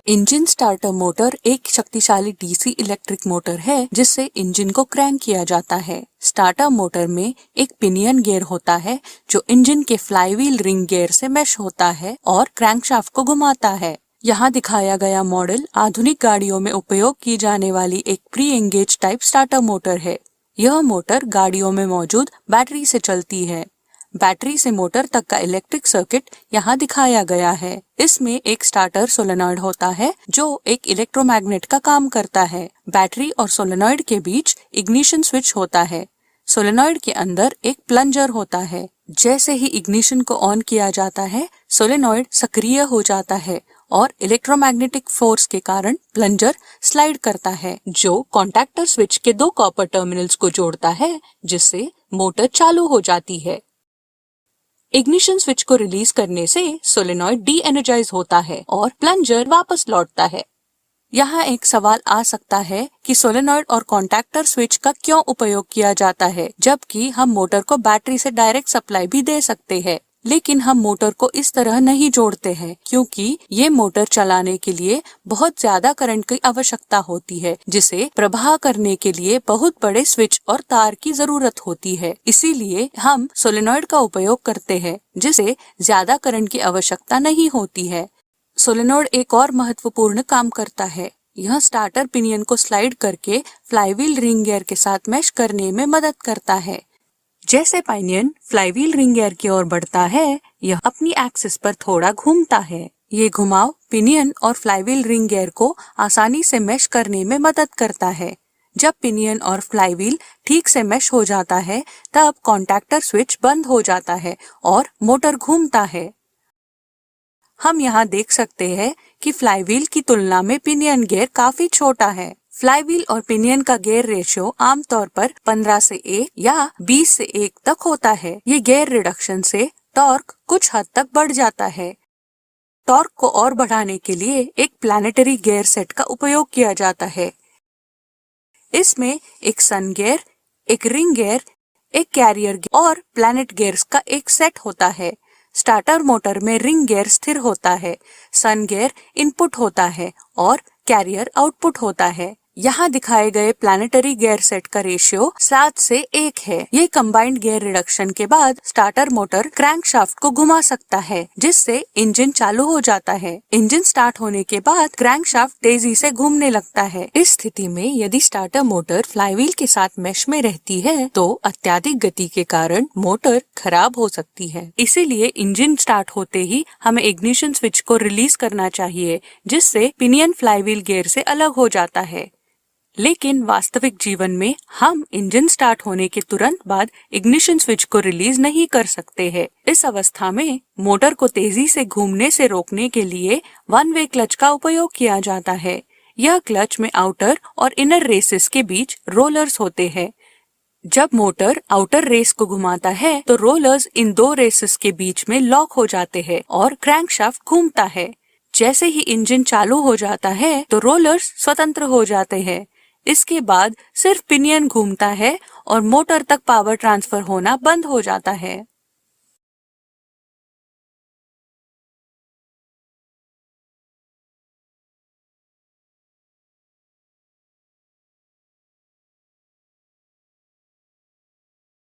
Engine starter motor एक शक्तिशाली DC electric motor है जिससे इंजन को क्रैंक किया जाता है। स्टार्टर मोटर में एक पिनियन गियर होता है जो इंजन के फ्लाईव्हील रिंग गियर से मैश होता है और क्रैंकशाफ्ट को घुमाता है। यहाँ दिखाया गया मॉडल आधुनिक गाड़ियों में उपयोग की जाने वाली एक pre engage type starter motor है। यह मोटर गाड़ियों में मौजूद बैटरी से चलती है। बैटरी से मोटर तक का इलेक्ट्रिक सर्किट यहाँ दिखाया गया है। इसमें एक स्टार्टर सोलेनॉइड होता है जो एक इलेक्ट्रोमैग्नेट का काम करता है। बैटरी और सोलेनॉइड के बीच इग्निशन स्विच होता है। सोलेनॉइड के अंदर एक प्लंजर होता है। जैसे ही इग्निशन को ऑन किया जाता है, सोलेनॉइड सक्रिय हो जाता है और इलेक्ट्रोमैग्नेटिक फोर्स के कारण प्लंजर स्लाइड करता है, जो कॉन्टैक्टर स्विच के दो कॉपर टर्मिनल्स को जोड़ता है, जिससे मोटर चालू हो जाती है। इग्निशन स्विच को रिलीज करने से सोलेनॉइड डी एनर्जाइज होता है और प्लंजर वापस लौटता है। यहाँ एक सवाल आ सकता है कि सोलेनॉइड और कॉन्टैक्टर स्विच का क्यों उपयोग किया जाता है, जबकि हम मोटर को बैटरी से डायरेक्ट सप्लाई भी दे सकते हैं। लेकिन हम मोटर को इस तरह नहीं जोड़ते हैं क्योंकि ये मोटर चलाने के लिए बहुत ज्यादा करंट की आवश्यकता होती है, जिसे प्रवाह करने के लिए बहुत बड़े स्विच और तार की जरूरत होती है। इसीलिए हम सोलेनॉइड का उपयोग करते हैं जिसे ज्यादा करंट की आवश्यकता नहीं होती है। सोलेनॉइड एक और महत्वपूर्ण काम करता है। यह स्टार्टर पिनियन को स्लाइड करके फ्लाईव्हील रिंग गियर के साथ मैश करने में मदद करता है। जैसे पिनियन फ्लाईव्हील रिंग गियर की ओर बढ़ता है, यह अपनी एक्सिस पर थोड़ा घूमता है। ये घुमाव पिनियन और फ्लाईव्हील रिंग गियर को आसानी से मैश करने में मदद करता है। जब पिनियन और फ्लाईव्हील ठीक से मैश हो जाता है, तब कॉन्टैक्टर स्विच बंद हो जाता है और मोटर घूमता है। हम यहाँ देख सकते हैं कि फ्लाईव्हील की तुलना में पिनियन गियर काफी छोटा है। फ्लाईव्हील और पिनियन का गियर रेशियो आमतौर पर 15 से 1 या 20 से 1 तक होता है। ये गियर रिडक्शन से टॉर्क कुछ हद तक बढ़ जाता है। टॉर्क को और बढ़ाने के लिए एक प्लैनेटरी गियर सेट का उपयोग किया जाता है। इसमें एक सन गियर, एक रिंग गियर, एक कैरियर गियर और प्लैनेट गियर्स का एक सेट होता है। स्टार्टर मोटर में रिंग गियर स्थिर होता है, सन गियर इनपुट होता है और कैरियर आउटपुट होता है। यहाँ दिखाए गए प्लैनेटरी गियर सेट का रेशियो 7 से 1 है। ये कंबाइंड गियर रिडक्शन के बाद स्टार्टर मोटर क्रैंकशाफ्ट को घुमा सकता है, जिससे इंजन चालू हो जाता है। इंजन स्टार्ट होने के बाद क्रैंकशाफ्ट तेजी से घूमने लगता है। इस स्थिति में यदि स्टार्टर मोटर फ्लाईव्हील के साथ मैश में रहती है तो अत्यधिक गति के कारण मोटर खराब हो सकती है। इसीलिए इंजन स्टार्ट होते ही हमें इग्निशन स्विच को रिलीज करना चाहिए, जिससे पिनियन फ्लाईव्हील गियर से अलग हो जाता है। लेकिन वास्तविक जीवन में हम इंजन स्टार्ट होने के तुरंत बाद इग्निशन स्विच को रिलीज नहीं कर सकते हैं। इस अवस्था में मोटर को तेजी से घूमने से रोकने के लिए वन वे क्लच का उपयोग किया जाता है। यह क्लच में आउटर और इनर रेसेस के बीच रोलर्स होते हैं। जब मोटर आउटर रेस को घुमाता है तो रोलर्स इन दो रेसेस के बीच में लॉक हो जाते हैं और क्रैंकशाफ्ट घूमता है। जैसे ही इंजन चालू हो जाता है तो रोलर्स स्वतंत्र हो जाते हैं। इसके बाद सिर्फ पिनियन घूमता है और मोटर तक पावर ट्रांसफर होना बंद हो जाता है।